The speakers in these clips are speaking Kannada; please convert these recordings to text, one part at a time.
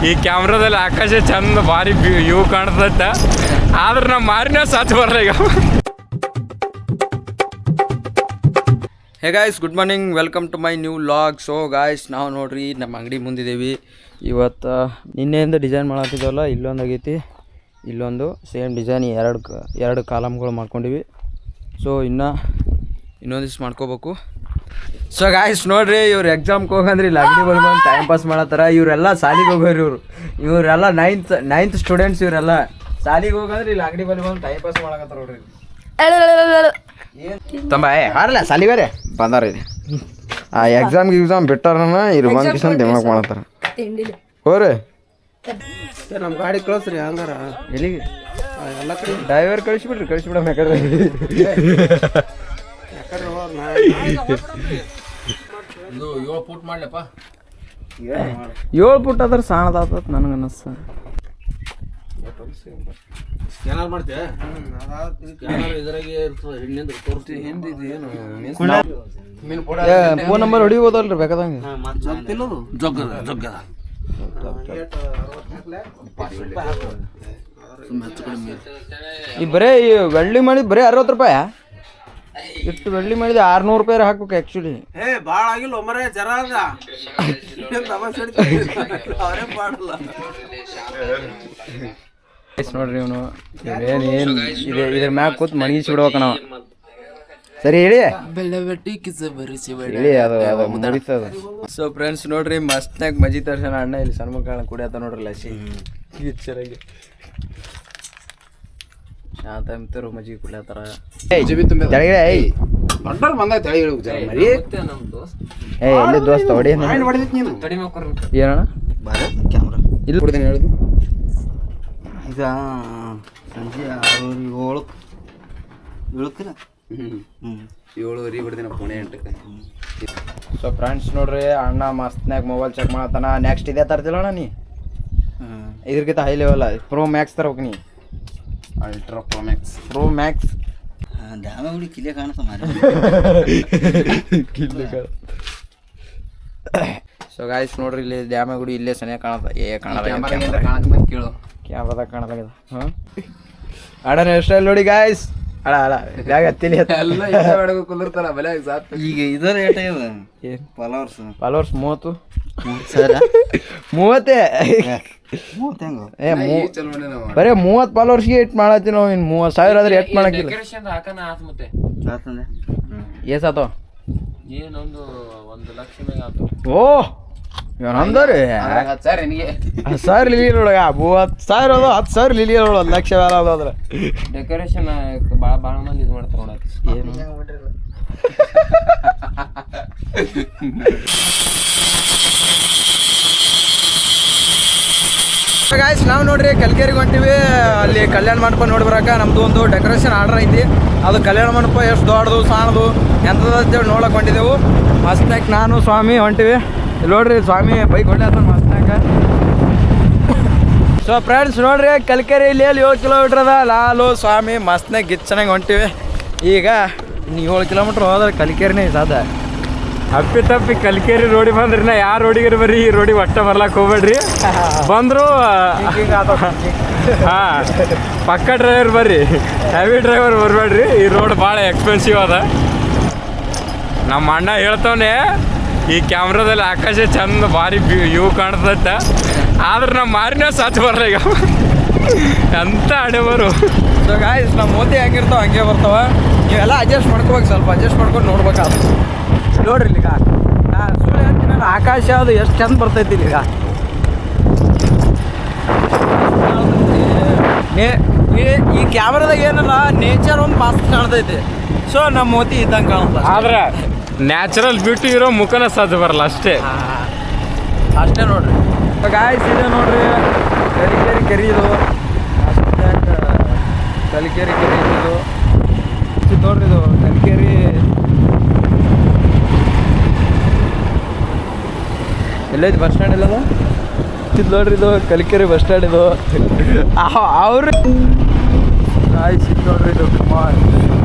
ಈ ಕ್ಯಾಮ್ರಾದಲ್ಲಿ ಆಕಾಶ ಚಂದ ಭಾರಿ ವ್ಯೂ ಕಾಣ್ತೈತೆ, ಆದ್ರೆ ನಮ್ಮ ಮಾರಿನ ಸಾಚ್ ಬರಲ್ಲ ಈಗ. Hey guys, good morning, welcome to my new vlog. So guys, ನಾವು ನೋಡ್ರಿ ನಮ್ಮ ಅಂಗಡಿ ಮುಂದಿದ್ದೀವಿ. ಇವತ್ತು ನಿನ್ನೆಯಿಂದ ಡಿಸೈನ್ ಮಾಡತ್ತಿದ್ದೇವಲ್ಲ, ಇಲ್ಲೊಂದು ಆಗೈತಿ, ಇಲ್ಲೊಂದು ಸೇಮ್ ಡಿಸೈನ್ ಎರಡು ಕಾಲಮ್ಗಳು ಮಾಡ್ಕೊಂಡಿವಿ. ಸೊ ಇನ್ನೊಂದಿಷ್ಟು ಮಾಡ್ಕೋಬೇಕು. ಸೊ ಗಾಯ್ಸ್ ನೋಡ್ರಿ, ಇವ್ರು ಎಕ್ಸಾಮ್ಗೆ ಹೋಗಂದ್ರೆ ಇಲ್ಲಿ ಅಂಗಡಿ ಬಂದು ಟೈಮ್ ಪಾಸ್ ಮಾಡತ್ತಾರ. ಇವರೆಲ್ಲ ಶಾಲಿಗೆ ಹೋಗೋರು, ಇವರೆಲ್ಲ ನೈನ್ತ್ ಸ್ಟೂಡೆಂಟ್ಸ್. ಇವರೆಲ್ಲ ಶಾಲಿಗೆ ಹೋಗಂದ್ರೆ ಇಲ್ಲಿ ಅಂಗಡಿ ಬಂದು ಟೈಮ್ ಪಾಸ್ ಮಾಡಕತ್ತಾರ ನೋಡ್ರಿ. ತಂಬ ಹಾರಲ್ಲ ಶಾಲಿ ಬೇರೆ ಬಂದಾರ ಇದೆ. ಆ ಎಕ್ಸಾಮ್ ಬಿಟ್ಟಾರನ ಇರು ಬಂದ್ ಕಿಶನ್ ದಿಮಾಕ್ ಮಾಡತ್ತಾರ. ಹೋರಿ ನಮ್ಮ ಗಾಡಿ ಕಳಿಸ್ರಿ ಹಂಗಾರ ಎಲ್ಲಿಗೆ ಎಲ್ಲ ಕಡೆ ಡ್ರೈವರ್ ಕಳಿಸ್ಬಿಡ ಬೇಕಾದ್ರೆ. ಇದು 7 ಫುಟ್ ಮಾಡ್ಲಪ್ಪ. 7 ಫುಟ್ ಅದ್ರ ಸಾಣದ ನನಗೆ ಅನ್ನಿಸ್ತ. ಸ್ಕ್ಯಾನರ್ ಮಾಡ್ತೇವೆ, ಇದ್ರಾಗೆ ಇರ್ತದೆ, ಹಿಂದಿಂದ ತೋರಿಸ್ತೀವಿ. ಹಿಂದಿದ್ದು ಏನು ಫೋನ್ ನಂಬರ್ ಹೊಡಿಬೋದಲ್ರಿ ಬೇಕಾದಂಗೆ. ಜಗ್ಗದ ಈ ಬರೇ ಈ ಬೆಳ್ಳಿ ಮಾಡಿದ್ ಬರೀ 60 ರೂಪಾಯಿ. ಇಷ್ಟು ಬೆಳ್ಳಿ ಮಾಡಿದ 600 ರೂಪಾಯಿ ಹಾಕ್ಬೇಕು ಆ್ಯಕ್ಚುಲಿ. ಭಾಳ ಆಗಿಲ್ಲ ಒಮ್ಮರೆ ಜರ ಅವರೇ ಮಾಡಲ್ಲ ನೋಡ್ರಿ ಇವನು ಏನು ಇದ್ರ ಮ್ಯಾಗ ಕೂತ್ ಮಣಗಿಸಿ ಬಿಡ್ಬೇಕ ನಾವು. ಸರಿ ಹೇಳಿ ಹೇಳಿ ಅದು ಮುಗಿತದ. ಸೊ ಫ್ರೆಂಡ್ಸ್ ನೋಡ್ರಿ, ಮಸ್ತ್ನಾಗ ಮಜಿ ತರ್ಸನ ಅಣ್ಣ ಇಲ್ಲಿ ಸಣ್ಣ ಕುಡಿಯತ್ತ ನೋಡ್ರಿ ಲಸಿ ಚೆನ್ನಾಗಿ ಶಾಂತರು ಮಜ್ಜಿಗೆ ಕುಡ್ಲತ್ತಾರ. ಎಲ್ಲಿ ದೋಸ್ತ ಹೊಡಿ ಏನಣ್ಣ ಕ್ಯಾಮ್ರಾ ಇಲ್ಲಿ ಕೊಡ್ತೀನಿ ಹೇಳುದು. ಈಗ ಸಂಜೆ 6:07 7:00 ಬಿಡ್ತೀನಿ ಪುಣೆ 8ಕ್ಕೆ. ಸೊ ಫ್ರೆಂಡ್ಸ್ ನೋಡ್ರಿ, ಅಣ್ಣ ಮಸ್ತ್ನಾಗ ಮೊಬೈಲ್ ಚೆಕ್ ಮಾಡತ್ತಾನ. ನೆಕ್ಸ್ಟ್ ಇದೇ ತರ್ತಿಲ್ಲ ಅಣ್ಣ ನೀ? ಇದ್ರಗಿಂತ ಹೈ ಲೆವೆಲ್ ಪ್ರೋ ಮ್ಯಾಕ್ಸ್ ತರ್ಬೇಕು ನೀ. ಅಲ್ಟ್ರಾ ಪ್ರೋ ಮ್ಯಾಕ್ಸ್ ಡ್ಯಾಮ ಹುಡಿ ಕಿಲೆ ಕಾಣತ್ತ ಮಾರಿ. ಸೊ ಗಾಯ್ಸ್ ನೋಡ್ರಿ, ಇಲ್ಲಿ ಡ್ಯಾಮ ಗುಡಿ ಇಲ್ಲೇ ಸನಿಯ ಕಾಣತ್ತ. ಕೇಳು ಕ್ಯಾಮ್ರಾದಾಗ ಕಾಣಲಾಗ್ಯದ. ಅಣ್ಣ ಸ್ಟೈಲ್ ನೋಡಿ ಗಾಯ್ಸ್. ಅಳ ಬ್ಯಾಗ ಹತ್ತಿಲಿ ಕುಂದಿರ್ತಾರ ಬಲೆ. ಈಗ ಇದರ ಏಟ ಇದೆ ಫಾಲೋವರ್ಸ್ 30 ಬರೇ 30 ಫಾಲೋವರ್ಸ್ಗೆ ಇಟ್ ಮಾಡತ್ತೀವಿ ನಾವು. ಇನ್ನು 30,000 ಆದ್ರೆ ಎಟ್ ಮಾಡಕ್ಕಿಲ್ಲ. ಏಸಾತೋ ಓ ಇವನಂದ್ರಿ 10,000 ಲಿಲಿ ನೋಡಗ 30,000 ಅದು 10,000 ಲಿಲಿ ನೋಡ 1 ಲಕ್ಷ ಬೇಡ ಅದಾದ್ರೆ ಡೆಕೋರೇಷನ್ ಭಾಳ ಮಂದಿ ಇದು ಮಾಡ್ತಾರೆ ನೋಡ. ಏನು ಗಾಯ್ಸ್, ನಾವು ನೋಡ್ರಿ ಕಲ್ಕೇರಿಗೆ ಹೊಂಟಿವಿ. ಅಲ್ಲಿ ಕಲ್ಯಾಣ ಮಂಟಪ ನೋಡಿ ಬರಾಕ ನಮ್ದು ಒಂದು ಡೆಕೋರೇಷನ್ ಆರ್ಡರ್ ಐತಿ. ಅದು ಕಲ್ಯಾಣ ಮಂಟಪ ಎಷ್ಟು ದೊಡ್ಡದು ಸಾಣದು ಎಂಥದ್ದೇಳಿ ನೋಡಕ್ ಹೊಂಟಿದ್ದೆವು. ಮಸ್ತ್ನಾಗ ನಾನು ಸ್ವಾಮಿ ಹೊಂಟಿವಿ. ನೋಡ್ರಿ ಸ್ವಾಮಿ ಬೈಕ್ ಹೊಡ್ಯಾತ ಮಸ್ತ್ನಾಗ. ಸೊ ಫ್ರೆಂಡ್ಸ್ ನೋಡ್ರಿ, ಕಲ್ಕೇರಿ ಇಲ್ಲಿ 7 ಕಿಲೋಮೀಟ್ರ್ ಅದ. ಲಾಲು ಸ್ವಾಮಿ ಮಸ್ತ್ನಾಗ ಗಿಚ್ಚನಾಗ ಹೊಂಟಿವಿ. ಈಗ 7 ಕಿಲೋಮೀಟ್ರ್ ಹೋದ್ರೆ ಕಲ್ಕೇರಿನೇ ಸಾಧ. ತಪ್ಪಿ ಕಲ್ಕೇರಿ ರೋಡಿ ಬಂದ್ರಿ ನಾ ಯಾರು ರೋಡಿಗೆ ಬರ್ರಿ, ಈ ರೋಡಿಗೆ ಒಟ್ಟ ಬರ್ಲಾಕ್ ಹೋಗ್ಬೇಡ್ರಿ. ಬಂದ್ರು ಹಾಂ ಪಕ್ಕ ಡ್ರೈವರ್ ಬರ್ರಿ, ಹೆವಿ ಡ್ರೈವರ್ ಬರ್ಬೇಡ್ರಿ. ಈ ರೋಡ್ ಭಾಳ ಎಕ್ಸ್ಪೆನ್ಸಿವ್ ಅದ. ನಮ್ಮ ಅಣ್ಣ ಹೇಳ್ತವನೆ, ಈ ಕ್ಯಾಮ್ರಾದಲ್ಲಿ ಆಕಾಶ ಚಂದ ಭಾರಿ ವ್ಯೂ ಕಾಣ್ತೈತೆ, ಆದ್ರೆ ನಮ್ಮ ಮಾರಿನ ಸಾಚ್ ಬರಲ್ಲ ಈಗ. ಅಂತ ಹಣೆ ಬರು. ಸೊ ಗಾಯ್ಸ್, ನಮ್ಮ ಮೋದಿ ಹೆಂಗಿರ್ತಾವ ಹಂಗೆ ಬರ್ತಾವ. ನೀವೆಲ್ಲ ಅಡ್ಜಸ್ಟ್ ಮಾಡ್ಕೋಬೇಕು, ಸ್ವಲ್ಪ ಅಡ್ಜಸ್ಟ್ ಮಾಡ್ಕೊಂಡು ನೋಡ್ಬೇಕಾದ್ರೆ. ನೋಡ್ರಿ ಈಗ ನಾನು ಸುಳ್ಳು ಹೇಳ್ತೀನಿ, ಆಕಾಶ ಅದು ಎಷ್ಟು ಚಂದ ಬರ್ತೈತಿ ಈಗ. ಈ ಕ್ಯಾಮ್ರಾದಾಗ ಏನಲ್ಲ ನೇಚರ್ ಒಂದು ಮಸ್ತ್ ಕಾಣ್ತೈತಿ. ಸೊ ನಮ್ಮ ಮೋತಿ ಇದ್ದಂಗೆ ಕಾಣುತ್ತೆ. ಆದ್ರೆ ನ್ಯಾಚುರಲ್ ಬ್ಯೂಟಿ ಇರೋ ಮುಖನ ಸಾಧ್ಯ ಬರಲ್ಲ ಅಷ್ಟೇ. ಅಷ್ಟೇ ನೋಡ್ರಿ ಗಾಯ್ಸ್. ಇದೆ ನೋಡ್ರಿ ಕಲಿಕೇರಿ ಕೆರೆ ಇದು. ಕಲಿಕೇರಿ ಕೆರೆ ಇದು ನೋಡ್ರಿ. ಇದು ಕಲಿಕೇರಿ ಎಲ್ಲೈತಿ ಬಸ್ ಸ್ಟ್ಯಾಂಡ್ ಇಲ್ಲದ. ಇದು ನೋಡ್ರಿ, ಇದು ಕಲಿಕೇರಿ ಬಸ್ ಸ್ಟ್ಯಾಂಡ್ ಇದು. ಅವ್ರು ಗಾಯ್ಸ್ ಇದು ನೋಡ್ರಿ, ಇದು ಕಮಾನ್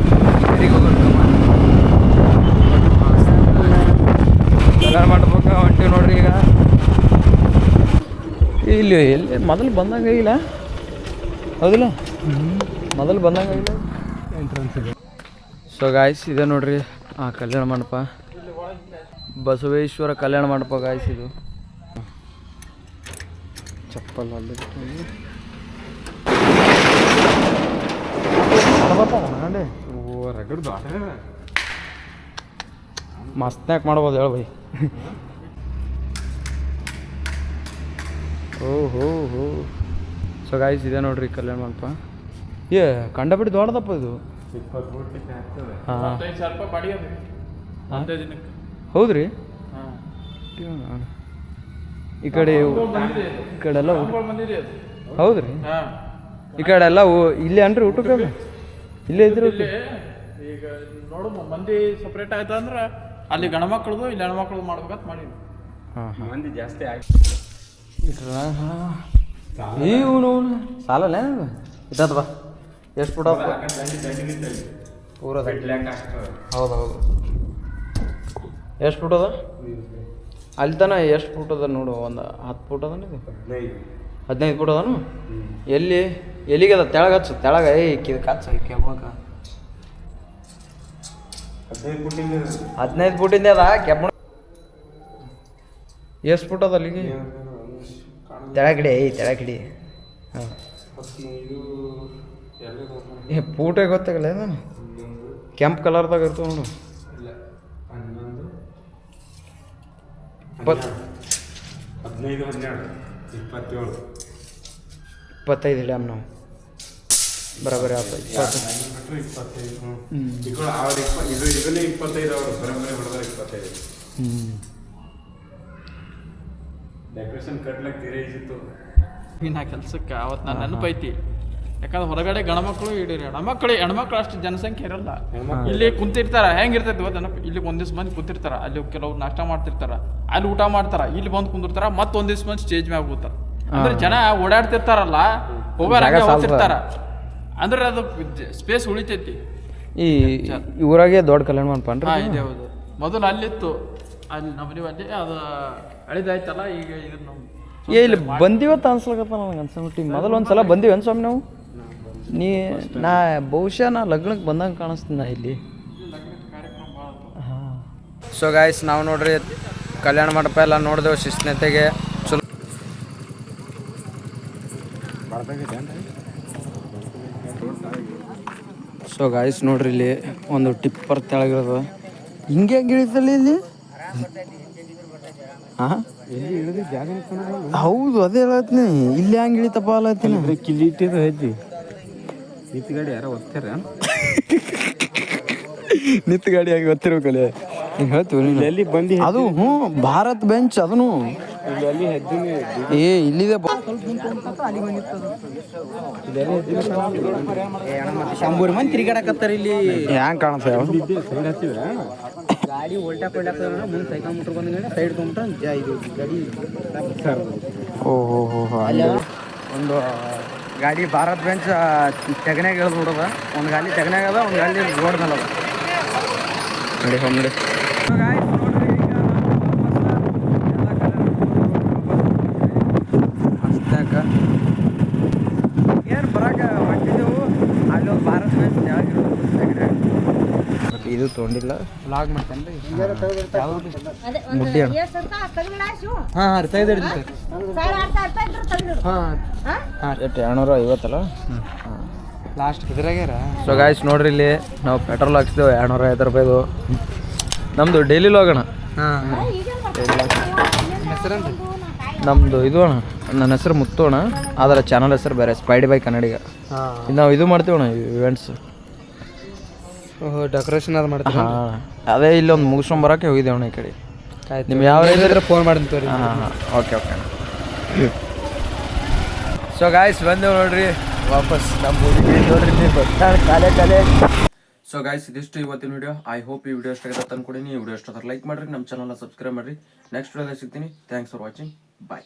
ಕೆರೆಗೆ ಹೋಗೋದು ಕಮಾನ್. ಕಲ್ಯಾಣ ಮಂಟಪಕ್ಕೆ ಹೊಂಟಿವಿ ನೋಡ್ರಿ. ಈಗ ಇಲ್ಲಿ ಎಲ್ಲಿ ಮೊದಲು ಬಂದಾಗ ಇಲ್ಲ ಹೌದಿಲ್ಲ ಮೊದಲು ಬಂದಾಗ ಇಲ್ಲ ಎಂಟ್ರೆನ್ಸ್ ಇದೆ. ಸೊ ಗಾಯ್ಸ್ ಇದೆ ನೋಡ್ರಿ ಆ ಕಲ್ಯಾಣ ಮಂಟಪ, ಬಸವೇಶ್ವರ ಕಲ್ಯಾಣ ಮಂಟಪ ಗಾಯ್ಸ್. ಇದು ಚಪ್ಪಲ್ ಅಲ್ಲಿ ಓ ರಗಡ್ ದೊಡ್ಡ ಮಸ್ತ್ನಾಕ್ ಮಾಡ್ಬೋದು ಹೇಳ ಬೈ. ಓಹೋ ಹೋ. ಸೊ ಗಾಯ್ಸ್ ಇದೆ ನೋಡ್ರಿ ಕಲ್ಯಾಣ ಮಂಟಪ. ಏ ಕಂಡಬಿಟ್ಟು ದೊಡ್ಡದಪ್ಪ ಇದು. 20 ಫೂಟ್ ಆಗ್ತದೆ. ಹಾಂ 25,000 ರೂಪಾಯಿ ಬಾಡಿಗೆ ಅದು ಒಂದೇ ದಿನಕ್ಕೆ. ಹೌದ್ರಿ. ಹಾಂ ಈ ಕಡೆ ಎಲ್ಲ ಬಂದಿದೆ ಅದು. ಹೌದ್ರಿ. ಹಾಂ ಈ ಕಡೆ ಎಲ್ಲ ಇಲ್ಲೇ ಅನ್ರಿ ಊಟಕ್ಕೆ ಇಲ್ಲೇ ಇದ್ರು. ಈಗ ನೋಡು ಮಂದಿ ಸಪ್ರೇಟ್ ಆಯ್ತು ಅಂದ್ರೆ ಅಲ್ಲಿ ಗಣಮಕ್ಳದು ಇಲ್ಲಿ ಹೆಣ್ಮಕ್ಳದು ಮಾಡ್ಬೇಕಂತ ಮಾಡೀನಿ. ಹಾಂ ಹಾಂ ಮಂದಿ ಜಾಸ್ತಿ ಆಗಿ ಇವನು ಸಾಲಲ್ಲ ಇದ್ದದ ಬಾ ಎಷ್ಟು ಫುಟ್ ಪೂರ ಹೌದು ಹೌದು. ಎಷ್ಟು ಫುಟ್ ಅದ ಅಲ್ಲಿ ತನ ಎಷ್ಟು ಫುಟ್ ಅದ ನೋಡು, ಒಂದು 10 ಫುಟ್ ಅದ ಇದು 15 ಫುಟ್ ಅದನು. ಎಲ್ಲಿಗೆ ಅದ ತೆಳಗೆ ಹಚ್ಚು ತೆಳಗ ಕಚ್ಚ ಕೆಬ್ಬಕ 15 ಫುಟಿಂದ ಅದ ಕೆಬ್ಬ. ಎಷ್ಟು ಫುಟ್ ಅದ ಅಲ್ಲಿಗೆ ತೆಳಗಡೆ ತೆಳಗಡೆ. ಹಾಂ ಫೂಟೇ ಗೊತ್ತಾಗಲ್ಲ ನಾನು ಕೆಂಪು ಕಲರ್ದಾಗ ಇರ್ತವೆ ನೋಡು. 25 ಡ್ಯಾಮ್ ನಾವು ಬರೋಬರಿ ಆಯ್ತು 20. ಡೆಕೋರೇಷನ್ ಕಟ್ಲಕ್ಕೆ ತೀರೇ ಇತ್ತು ನಾ ಕೆಲ್ಸಕ್ಕೆ ಅವತ್ತು ನಾನು ನೆನಪೈತಿ. ಯಾಕಂದ್ರೆ ಹೊರಗಡೆ ಗಣಮಕ್ಕಳು ಹಿಡೀರಿ ಹೆಣ್ಮಕ್ಳು ಅಷ್ಟು ಜನಸಂಖ್ಯೆ ಇರಲ್ಲ. ಇಲ್ಲಿ ಕುಂತಿರ್ತಾರ ಹೆಂಗಿರ್ತೈತಿ ನೆನಪು. ಇಲ್ಲಿ ಒಂದ್ ದಿವ್ಸ ಮಂದಿ ಕುಂತಿರ್ತಾರ, ಅಲ್ಲಿ ಕೆಲವ್ರು ನಾಷ್ಟ ಮಾಡ್ತಿರ್ತಾರ, ಅಲ್ಲಿ ಊಟ ಮಾಡ್ತಾರ, ಇಲ್ಲಿ ಬಂದು ಕುಂದಿರ್ತಾರ, ಮತ್ತೊಂದ್ ದಿವ್ಸ ಮಂದಿ ಸ್ಟೇಜ್ ಮ್ಯಾಗ ಹೋಗ್ತಾರ. ಅಂದ್ರೆ ಜನ ಓಡಾಡ್ತಿರ್ತಾರಲ್ಲ ಹೋಗ್ತಿರ್ತಾರ, ಅಂದ್ರೆ ಅದು ಸ್ಪೇಸ್ ಉಳಿತೈತಿ. ಈ ಊರಾಗೆ ದೊಡ್ಡ ಕಲ್ಯಾಣ ಮಂಟಪ ಅನ್ರಿ. ಇದೆ ಹೌದು. ಮೊದಲು ಅಲ್ಲಿತ್ತು, ಅಲ್ಲಿ ನಮ್ಮನೆ ಅಲ್ಲಿ ಅದು ಅಳಿದಾಯ್ತಲ್ಲ. ಈಗ ಇದು ನಮ್ಮ ಇಲ್ಲಿ ಬಂದಿವತ್ತ ಅನ್ಸ್ಲಕತ್ತ ನನಗೆ ಅನ್ಸಬಿಟ್ಟು. ಮೊದಲು ಒಂದ್ಸಲ ಬಂದೀವಿ ಅನ್ಸ್ವಾಮಿ ನಾವು. ನಾ ಬಹುಶಃ ನಾ ಲಗ್ನಕ್ಕೆ ಬಂದಂಗೆ ಕಾಣಿಸ್ತೀನಿ ಇಲ್ಲಿ. ಹಾಂ. ಸೊ ಗಾಯ್ಸ್ ನಾವು ನೋಡ್ರಿ ಕಲ್ಯಾಣ ಮಂಟಪ ಎಲ್ಲ ನೋಡಿದೆವು ಶಿಸ್ನತೆಗೆ. ಚಲೋ ಸೊ ಗಾಯ್ಸ್ ನೋಡ್ರಿ ಇಲ್ಲಿ ಒಂದು ಟಿಪ್ಪರ್ ತೆಳಗಿರೋದು. ಹಿಂಗೆ ಹೆಂಗೆ ಇಳಿತಲ್ಲ ಇಲ್ಲಿ. ಹಾಂ ಹೌದು ಅದೇ ಹೇಳತ್ತೀನಿ. ಇಲ್ಲಿ ಹಂಗೆ ಇಳಿತಪ್ಪ ಅಲ್ಲತ್ತೀನಿ. ಕಿಲಿ ಇಟ್ಟಿದ್ದು ಐತಿ. ನಿತ್ ಗಾಡಿ ಯಾರೋ ಒತ್ತಾರ ನಿತ್ ಗಾಡಿ ಆಗಿ ಗೊತ್ತಿರ್ಬೇಕಲ್ಲ. ಹಿಂಗೆ ಹೇಳ್ತೀವಿ ಎಲ್ಲಿ ಬಂದು ಅದು. ಹ್ಞೂ ಭಾರತ್ ಬೆಂಚ್ ಅದನ್ನು ಅಲ್ಲಿ ಹೆಜ್ಜೆ ಇಲ್ಲಿದೆ. ಶಂಬೂರ್ ಮಂದಿ ತಿರುಗಾಡಕತ್ತಾರ ಇಲ್ಲಿ. ಹ್ಯಾಂಗೆ ಕಾಣುತ್ತೆ ಗಾಡಿ ಉಲ್ಟಾ ಮುಂದೆ ಸೈಕಲ್ ಮುಟ್ರ್ ಬಂದ ಸೈಡ್ ತೊಗೊಂಡ್ರೆ ಇದು ಗಾಡಿ. ಓಹೋ ಅಲ್ಲಿ ಒಂದು ಗಾಡಿ ಭಾರತ್ ಬೆಂಚ್ ತೆಗನ್ಯಾಗ ಇಳಿದು ಬಿಡೋದ. ಒಂದು ಗಾಡಿ ತೆಗನ್ಯಾಗ ಅದ, ಒಂದು ಗಾಡಿ ರೋಡ್ ಮೇಲೆ ಅದ. ನೋಡಿ ಹೋಗಿ ನೋಡಿ. ಅಷ್ಟಾಕ ಏನು ಬರಾಕ ಹೊಂಟಿದ್ದೆವು. ಅಲ್ಲಿ ಒಂದು ಭಾರತ್ ಬೆಂಚ್ ಇದು ತೊಗೊಂಡಿಲ್ಲ. ಲಾಗ್ ಮಾಡ್ತೇನೆ ಮುಡ್ಡಿ. ಹಾಂ ರೀ ತೆಗೆದಿಡ್ತೀನಿ. ಹಾಂ ಹಾಂ ಎಷ್ಟು 250 ಅಲ್ಲ. ಹಾಂ ಲಾಸ್ಟ್ ಇದ್ರಾಗ್ಯಾರ. ಸೊ ಗಾಯ್ಸ್ ನೋಡ್ರಿ ಇಲ್ಲಿ ನಾವು ಪೆಟ್ರೋಲ್ ಹಾಕ್ಸಿದ್ದೇವೆ 250 ರೂಪಾಯಿದು. ನಮ್ಮದು ಡೈಲಿ ಹೋಗೋಣ. ಹಾಂ ಹೆಸರೇನು ನಮ್ಮದು ಇದು ಅಣ್ಣ. ನನ್ನ ಹೆಸರು ಮುತ್ತು ಅಣ್ಣ, ಆದರೆ ಚಾನಲ್ ಹೆಸರು ಬೇರೆ ಸ್ಪೈಡಿ ಬೈ ಕನ್ನಡಿಗ. ಇದು ನಾವು ಇದು ಮಾಡ್ತೀವಿ ಅಣ್ಣ ಇವೆಂಟ್ಸ್. ಓಹೋ ಡೆಕೋರೇಷನ್ ಅದು ಮಾಡ್ತೀವಿ. ಹಾಂ ಅದೇ ಇಲ್ಲಿ ಒಂದು ಮುಗಿಸ್ಕೊಂಬರೋಕೆ ಹೋಗಿದ್ದೇವೆ ಅಣ್ಣ ಈ ಕಡೆ. ನಿಮ್ಗೆ ಯಾವ ಇದ್ರೆ ಫೋನ್ ಮಾಡ್ತೀನಿ. ಹಾಂ ಹಾಂ ಓಕೆ ಓಕೆ. ಸೊ ಗಾಯ್ಸ್ ಬಂದೇವು ನೋಡ್ರಿ ವಾಪಸ್ ನಮ್ಮ ಊರಿಗೆ. ನೋಡ್ರಿ ಕಾಲೇ. ಸೊ ಗಾಯ್ಸ್ ಇದಿಷ್ಟು ಇವತ್ತಿನ ವಿಡಿಯೋ. ಐ ಹೋಪ್ ಈ ವಿಡಿಯೋ ಇಷ್ಟ ಆಗುತ್ತೆ ಅನ್ಕೊಡೀನಿ. ಈ ವಿಡಿಯೋ ಇಷ್ಟ ಲೈಕ್ ಮಾಡಿರಿ, ನಮ್ಮ ಚಾನಲ್ನ ಸಬ್ಸ್ಕ್ರೈಬ್ ಮಾಡಿರಿ. ನೆಕ್ಸ್ಟ್ ವಿಡಿಯೋದಾಗ ಸಿಗ್ತೀನಿ. Thanks for watching. ಬಾಯ್.